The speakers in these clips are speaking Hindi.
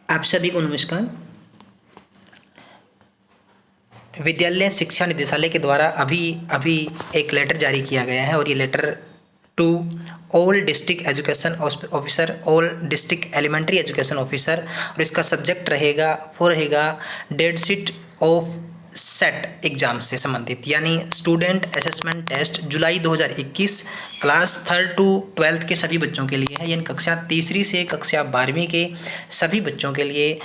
आप सभी को नमस्कार। विद्यालय शिक्षा निदेशालय के द्वारा अभी अभी एक लेटर जारी किया गया है और ये letter to all district education officer, all district elementary education officer, और इसका सब्जेक्ट रहेगा date sheet of SAT exam से संबंधित, यानी स्टूडेंट असेसमेंट टेस्ट जुलाई 2021 क्लास 3rd to 12th के सभी बच्चों के लिए है, यानी कक्षा तीसरी से कक्षा 12वीं के सभी बच्चों के लिए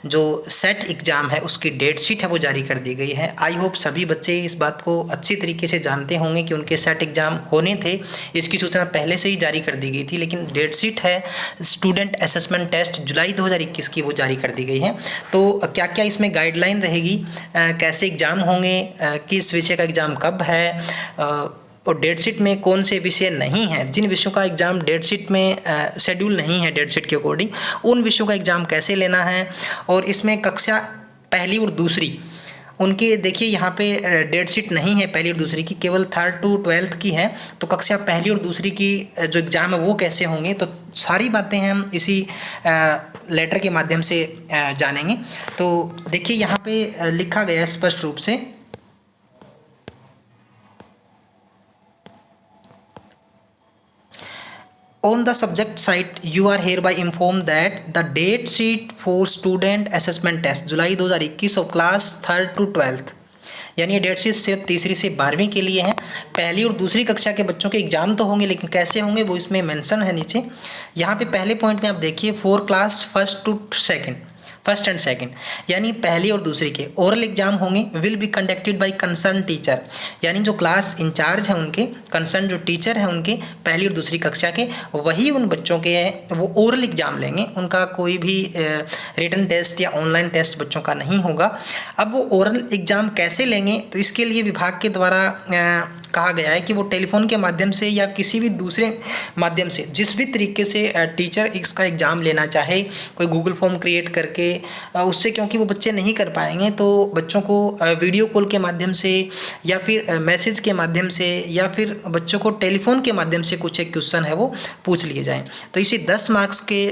जो सेट एग्ज़ाम है उसकी डेट शीट है वो जारी कर दी गई है। आई होप सभी बच्चे इस बात को अच्छी तरीके से जानते होंगे कि उनके सेट एग्ज़ाम होने थे। इसकी सूचना पहले से ही जारी कर दी गई थी, लेकिन डेट शीट है स्टूडेंट असेसमेंट टेस्ट जुलाई 2021 की वो जारी कर दी गई है। तो क्या क्या इसमें गाइडलाइन रहेगी, कैसे एग्ज़ाम होंगे, किस विषय का एग्ज़ाम कब है, और डेट शीट में कौन से विषय नहीं हैं, जिन विषयों का एग्ज़ाम डेट शीट में शेड्यूल नहीं है डेट शीट के अकॉर्डिंग, उन विषयों का एग्ज़ाम कैसे लेना है, और इसमें कक्षा पहली और दूसरी उनके देखिए यहाँ पे डेट शीट नहीं है पहली और दूसरी की, केवल 3rd to 12th की है। तो कक्षा पहली और दूसरी की जो एग्ज़ाम है वो कैसे होंगे, तो सारी बातें हम इसी लेटर के माध्यम से जानेंगे। तो देखिए यहाँ पे लिखा गया है स्पष्ट रूप से, On the subject site, you are hereby informed that the date sheet for student assessment test July 2021 of class 3rd to 12th, यानी ये डेट शीट सिर्फ तीसरी से 12वीं के लिए है। पहली और दूसरी कक्षा के बच्चों के एग्जाम तो होंगे, लेकिन कैसे होंगे वो इसमें मेंशन है नीचे। यहाँ पे पहले पॉइंट में आप देखिए for class first and second, यानी पहली और दूसरी के ओरल एग्जाम होंगे, will be conducted by concern teacher, यानी जो क्लास इंचार्ज हैं उनके, कंसर्न जो टीचर हैं उनके पहली और दूसरी कक्षा के, वही उन बच्चों के वो ओरल एग्जाम लेंगे। उनका कोई भी रिटन टेस्ट या ऑनलाइन टेस्ट बच्चों का नहीं होगा। अब वो ओरल एग्जाम कैसे लेंगे, तो इसके लिए विभाग के द्वारा कहा गया है कि वो टेलीफोन के माध्यम से या किसी भी दूसरे माध्यम से, जिस भी तरीके से टीचर इसका एग्ज़ाम लेना चाहे, कोई गूगल फॉर्म क्रिएट करके उससे, क्योंकि वो बच्चे नहीं कर पाएंगे तो बच्चों को वीडियो कॉल के माध्यम से या फिर मैसेज के माध्यम से या फिर बच्चों को टेलीफोन के माध्यम से कुछ एक क्वेश्चन है वो पूछ लिए जाएँ। तो इसी 10 मार्क्स के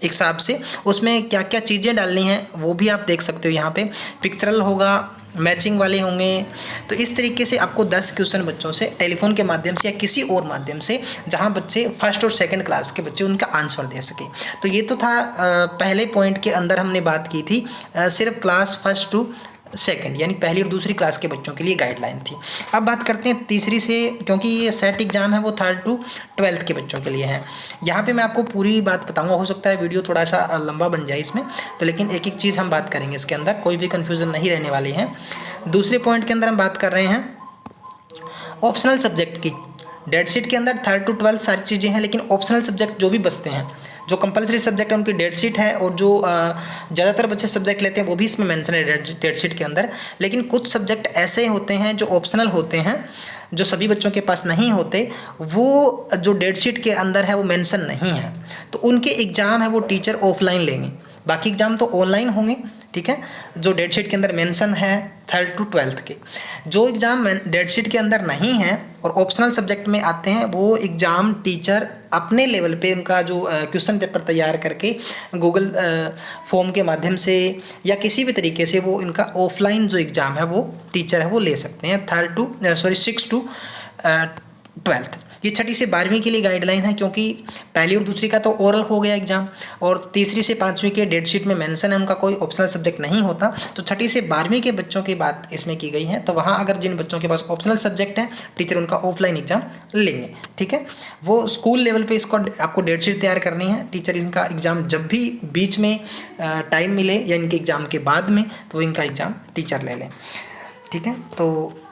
हिसाब से उसमें क्या क्या चीज़ें डालनी हैं वो भी आप देख सकते हो। यहाँ पे पिक्चरल होगा, मैचिंग वाले होंगे। तो इस तरीके से आपको 10 क्वेश्चन बच्चों से टेलीफोन के माध्यम से या किसी और माध्यम से, जहां बच्चे फर्स्ट और सेकंड क्लास के बच्चे उनका आंसर दे सके। तो ये तो था पहले पॉइंट के अंदर हमने बात की थी सिर्फ क्लास फर्स्ट टू सेकंड, यानी पहली और दूसरी क्लास के बच्चों के लिए गाइडलाइन थी। अब बात करते हैं तीसरी से, क्योंकि ये सेट एग्जाम है वो 3rd to 12th के बच्चों के लिए है। यहाँ पे मैं आपको पूरी बात बताऊंगा, हो सकता है वीडियो थोड़ा सा लंबा बन जाए इसमें, तो लेकिन एक एक चीज़ हम बात करेंगे इसके अंदर, कोई भी कन्फ्यूज़न नहीं रहने वाली है। दूसरे पॉइंट के अंदर हम बात कर रहे हैं ऑप्शनल सब्जेक्ट की। डेट शीट के अंदर 3rd to 12th सारी चीज़ें हैं, लेकिन ऑप्शनल सब्जेक्ट जो भी बचते हैं, जो कंपलसरी सब्जेक्ट है उनकी डेट शीट है, और जो ज़्यादातर बच्चे सब्जेक्ट लेते हैं वो भी इसमें मेंशन है डेट शीट के अंदर। लेकिन कुछ सब्जेक्ट ऐसे होते हैं जो ऑप्शनल होते हैं, जो सभी बच्चों के पास नहीं होते, वो जो डेट शीट के अंदर है वो मेंशन नहीं है, तो उनके एग्ज़ाम है वो टीचर ऑफलाइन लेंगे। बाकी एग्ज़ाम तो ऑनलाइन होंगे, ठीक है, जो डेट शीट के अंदर मेंशन है 3rd to 12th के। जो एग्ज़ाम डेट शीट के अंदर नहीं है और ऑप्शनल सब्जेक्ट में आते हैं, वो एग्ज़ाम टीचर अपने लेवल पे उनका जो क्वेश्चन पेपर तैयार करके गूगल फॉर्म के माध्यम से या किसी भी तरीके से वो इनका ऑफलाइन जो एग्ज़ाम है वो टीचर है वो ले सकते हैं 6 to 12th। ये 6ठी से 12वीं के लिए गाइडलाइन है, क्योंकि पहली और दूसरी का तो ओरल हो गया एग्जाम, और तीसरी से 5वीं के डेट शीट में मेंशन है उनका कोई ऑप्शनल सब्जेक्ट नहीं होता। तो 6ठी से 12वीं के बच्चों की बात इसमें की गई है। तो वहाँ अगर जिन बच्चों के पास ऑप्शनल सब्जेक्ट है, टीचर उनका ऑफलाइन एग्जाम लेंगे, ठीक है। वो स्कूल लेवल पर इसको आपको डेट शीट तैयार करनी है। टीचर इनका एग्ज़ाम जब भी बीच में टाइम मिले या इनके एग्ज़ाम के बाद में, तो इनका एग्ज़ाम टीचर ले लें, ठीक है। तो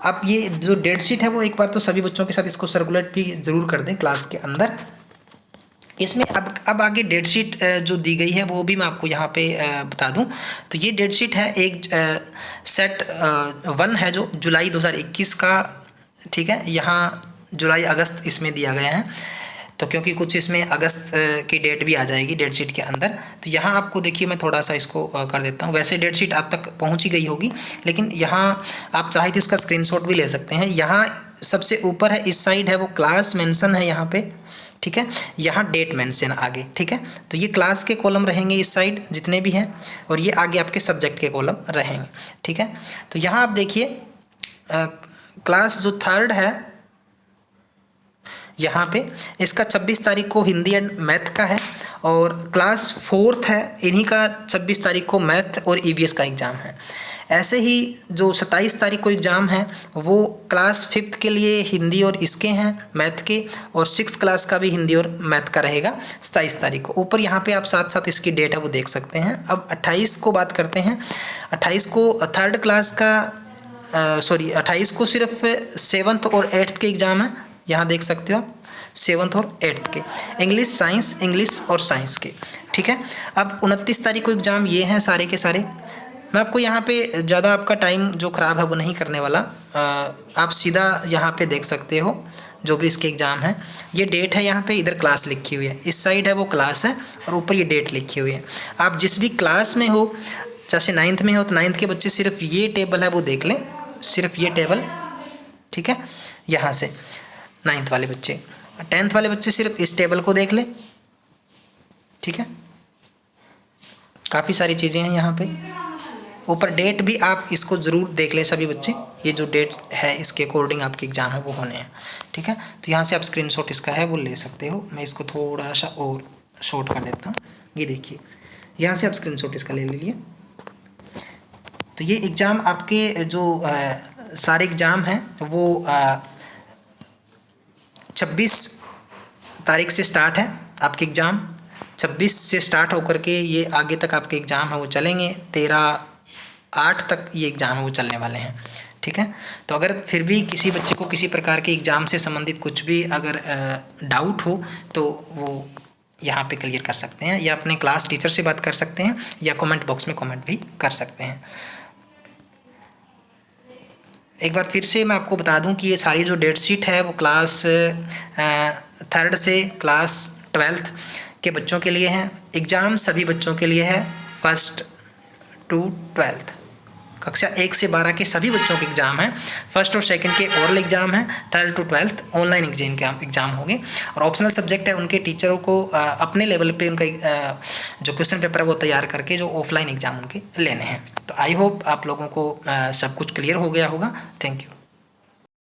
आप ये जो डेट शीट है वो एक बार तो सभी बच्चों के साथ इसको सर्कुलेट भी ज़रूर कर दें क्लास के अंदर। इसमें अब आगे डेट शीट जो दी गई है वो भी मैं आपको यहाँ पे बता दूँ। तो ये डेट शीट है एक सेट 1 है जो जुलाई 2021 का, ठीक है। यहाँ जुलाई अगस्त इसमें दिया गया है, तो क्योंकि कुछ इसमें अगस्त की डेट भी आ जाएगी डेट शीट के अंदर। तो यहाँ आपको देखिए मैं थोड़ा सा इसको कर देता हूँ। वैसे डेट शीट आप तक पहुँच ही गई होगी, लेकिन यहाँ आप चाहे तो इसका स्क्रीनशॉट भी ले सकते हैं। यहाँ सबसे ऊपर है, इस साइड है वो क्लास मेंशन है यहाँ पे, ठीक है, यहाँ डेट मेंशन आगे, ठीक है। तो ये क्लास के कॉलम रहेंगे इस साइड जितने भी हैं, और ये आगे आपके सब्जेक्ट के कॉलम रहेंगे, ठीक है। तो यहाँ आप देखिए क्लास जो थर्ड है यहाँ पे, इसका 26 तारीख को हिंदी एंड मैथ का है, और क्लास फोर्थ है इन्हीं का 26 तारीख को मैथ और ईवीएस का एग्ज़ाम है। ऐसे ही जो 27 तारीख को एग्ज़ाम है वो क्लास फिफ्थ के लिए हिंदी और इसके हैं मैथ के, और सिक्स्थ क्लास का भी हिंदी और मैथ का रहेगा 27 तारीख को। ऊपर यहाँ पे आप साथ साथ इसकी डेट है वो देख सकते हैं। अब 28 को बात करते हैं। 28 को थर्ड क्लास का 28 को सिर्फ 7th और 8th के एग्ज़ाम है, यहाँ देख सकते हो आप 7th और 8th के, इंग्लिश और साइंस के, ठीक है। अब 29 तारीख को एग्ज़ाम ये हैं सारे के सारे। मैं आपको यहाँ पे ज़्यादा आपका टाइम जो ख़राब है वो नहीं करने वाला, आप सीधा यहाँ पे देख सकते हो जो भी इसके एग्ज़ाम है। ये डेट है यहाँ पे, इधर क्लास लिखी हुई है, इस साइड है वो क्लास है और ऊपर ये डेट लिखी हुई है। आप जिस भी क्लास में हो, जैसे 9th में हो तो 9th के बच्चे सिर्फ ये टेबल है वो देख लें, सिर्फ ये टेबल, ठीक है। यहाँ से 9th वाले बच्चे, 10th वाले बच्चे सिर्फ इस टेबल को देख लें, ठीक है। काफ़ी सारी चीज़ें हैं यहाँ पे। ऊपर डेट भी आप इसको ज़रूर देख लें सभी बच्चे, ये जो डेट है इसके अकॉर्डिंग आपके एग्ज़ाम है वो होने हैं, ठीक है। तो यहाँ से आप स्क्रीनशॉट इसका है वो ले सकते हो। मैं इसको थोड़ा सा और शॉर्ट कर देता हूँ, ये देखिए यहाँ से आप स्क्रीनशॉट इसका ले लीजिए। तो ये एग्ज़ाम आपके जो सारे एग्ज़ाम हैं वो 26 तारीख से स्टार्ट है आपके एग्ज़ाम। 26 से स्टार्ट होकर के ये आगे तक आपके एग्ज़ाम है वो चलेंगे, 13/8 तक ये एग्ज़ाम है वो चलने वाले हैं, ठीक है। तो अगर फिर भी किसी बच्चे को किसी प्रकार के एग्ज़ाम से संबंधित कुछ भी अगर डाउट हो तो वो यहाँ पे क्लियर कर सकते हैं, या अपने क्लास टीचर से बात कर सकते हैं, या कमेंट बॉक्स में कमेंट भी कर सकते हैं। एक बार फिर से मैं आपको बता दूं कि ये सारी जो डेट शीट है वो क्लास थर्ड से क्लास 12th के बच्चों के लिए हैं। एग्ज़ाम सभी बच्चों के लिए है, 1st to 12th, कक्षा 1 से 12 के सभी बच्चों के एग्ज़ाम हैं। 1st और 2nd के ओरल एग्ज़ाम है, 3rd to 12th online exam होंगे, और ऑप्शनल सब्जेक्ट है उनके टीचरों को अपने लेवल पे उनका जो क्वेश्चन पेपर है वो तैयार करके जो ऑफलाइन एग्ज़ाम उनके लेने हैं। तो आई होप आप लोगों को सब कुछ क्लियर हो गया होगा। Thank you.